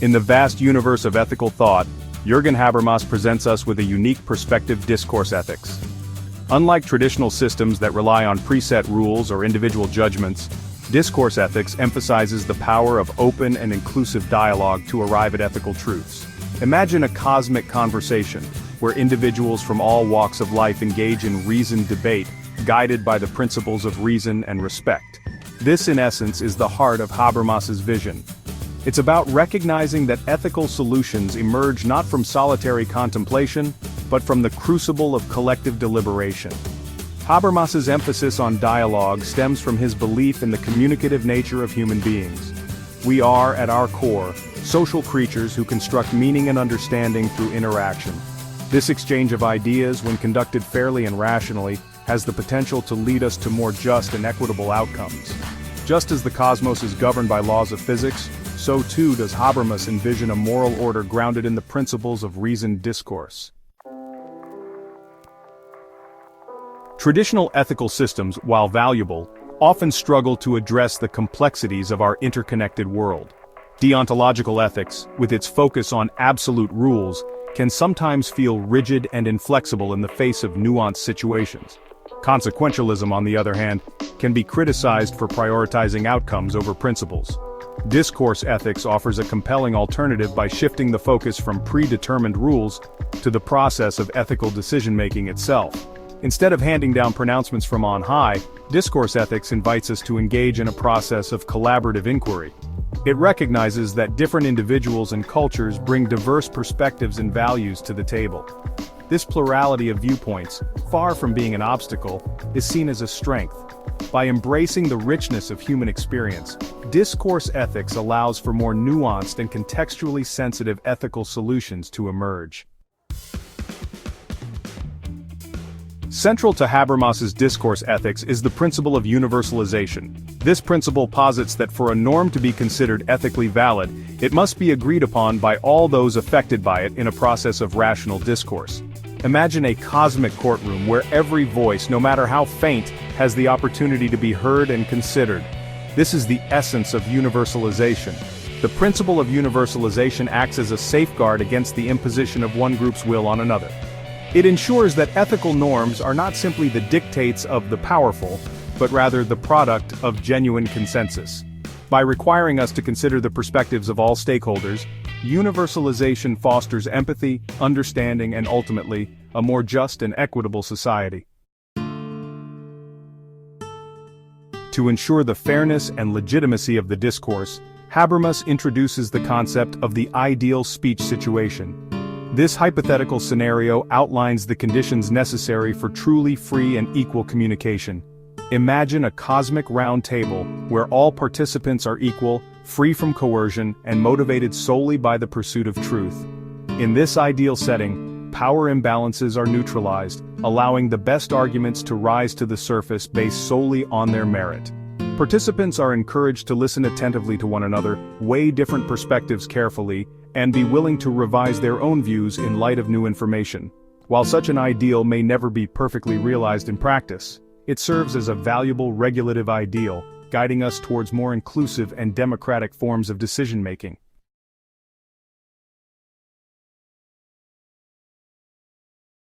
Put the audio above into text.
In the vast universe of ethical thought, Jürgen Habermas presents us with a unique perspective: discourse ethics. Unlike traditional systems that rely on preset rules or individual judgments, discourse ethics emphasizes the power of open and inclusive dialogue to arrive at ethical truths. Imagine a cosmic conversation, where individuals from all walks of life engage in reasoned debate, guided by the principles of reason and respect. This, in essence, is the heart of Habermas's vision. It's about recognizing that ethical solutions emerge not from solitary contemplation, but from the crucible of collective deliberation. Habermas's emphasis on dialogue stems from his belief in the communicative nature of human beings. We are, at our core, social creatures who construct meaning and understanding through interaction. This exchange of ideas, when conducted fairly and rationally, has the potential to lead us to more just and equitable outcomes. Just as the cosmos is governed by laws of physics, so too does Habermas envision a moral order grounded in the principles of reasoned discourse. Traditional ethical systems, while valuable, often struggle to address the complexities of our interconnected world. Deontological ethics, with its focus on absolute rules, can sometimes feel rigid and inflexible in the face of nuanced situations. Consequentialism, on the other hand, can be criticized for prioritizing outcomes over principles. Discourse ethics offers a compelling alternative by shifting the focus from predetermined rules to the process of ethical decision-making itself. Instead of handing down pronouncements from on high, discourse ethics invites us to engage in a process of collaborative inquiry. It recognizes that different individuals and cultures bring diverse perspectives and values to the table. This plurality of viewpoints, far from being an obstacle, is seen as a strength. By embracing the richness of human experience, discourse ethics allows for more nuanced and contextually sensitive ethical solutions to emerge. Central to Habermas's discourse ethics is the principle of universalization. This principle posits that for a norm to be considered ethically valid, it must be agreed upon by all those affected by it in a process of rational discourse. Imagine a cosmic courtroom where every voice, no matter how faint, has the opportunity to be heard and considered. This is the essence of universalization. The principle of universalization acts as a safeguard against the imposition of one group's will on another. It ensures that ethical norms are not simply the dictates of the powerful, but rather the product of genuine consensus. By requiring us to consider the perspectives of all stakeholders, universalization fosters empathy, understanding, and ultimately, a more just and equitable society. To ensure the fairness and legitimacy of the discourse, Habermas introduces the concept of the ideal speech situation. This hypothetical scenario outlines the conditions necessary for truly free and equal communication. Imagine a cosmic round table where all participants are equal, free from coercion, and motivated solely by the pursuit of truth. In this ideal setting, power imbalances are neutralized, allowing the best arguments to rise to the surface based solely on their merit. Participants are encouraged to listen attentively to one another, weigh different perspectives carefully, and be willing to revise their own views in light of new information. While such an ideal may never be perfectly realized in practice, it serves as a valuable regulative ideal, guiding us towards more inclusive and democratic forms of decision-making.